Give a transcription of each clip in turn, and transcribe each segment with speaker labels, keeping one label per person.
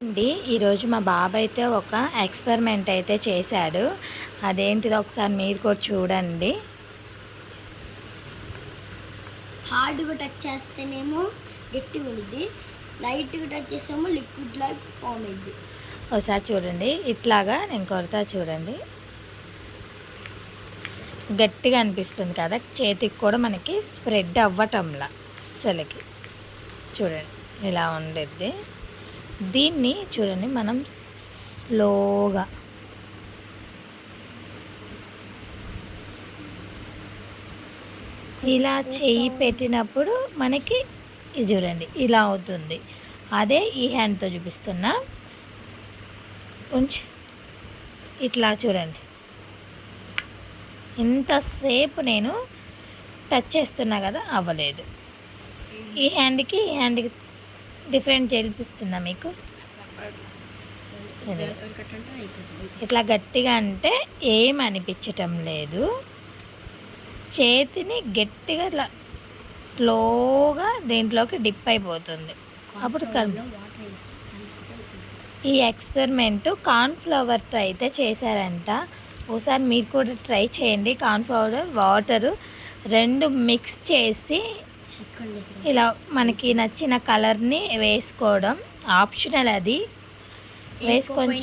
Speaker 1: అండి ఈరోజు మా బాబు అయితే ఒక ఎక్స్పెరిమెంట్ అయితే చేశాడు. అదేంటిదో ఒకసారి మీరు కూడా చూడండి.
Speaker 2: హార్డ్గా టచ్ చేస్తేనేమో గట్టిగా ఉంటుంది, లైట్గా టచ్ చేస్తేమో లిక్విడ్ లాగా ఫామ్ అయింది.
Speaker 1: ఒకసారి చూడండి, ఇట్లాగా నేను కొడతా చూడండి. గట్టిగా అనిపిస్తుంది కదా, చేతికి కూడా మనకి స్ప్రెడ్ అవ్వటంలా అస్సలకి. చూడండి ఇలా ఉండేది. దీన్ని చూడండి మనం స్లోగా ఇలా చెయ్యి పెట్టినప్పుడు మనకి ఇది చూడండి ఇలా అవుతుంది. అదే ఈ హ్యాండ్తో చూపిస్తున్నా. కొంచెం ఇట్లా చూడండి, ఇంతసేపు నేను టచ్ చేస్తున్నా కదా అవ్వలేదు. ఈ హ్యాండ్కి డిఫరెంట్ చేపిస్తుందా మీకు? ఇట్లా గట్టిగా అంటే ఏం అనిపించటం లేదు. చేతిని గట్టిగా ఇట్లా స్లోగా దీంట్లోకి డిప్ అయిపోతుంది. అప్పుడు ఈ ఎక్స్పెరిమెంట్ కార్న్ఫ్లవర్తో అయితే చేశారంట. ఒకసారి మీరు కూడా ట్రై చేయండి. కార్న్ఫ్లవర్, వాటరు రెండు మిక్స్ చేసి ఇలా మనకి నచ్చిన కలర్ని వేసుకోవడం ఆప్షనల్. అది వేసుకొని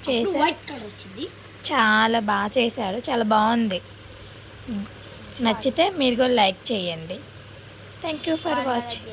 Speaker 1: చేశారు. చాలా బాగా చేశారు, చాలా బాగుంది. నచ్చితే మీరు కూడా లైక్ చేయండి. Thank you for watching.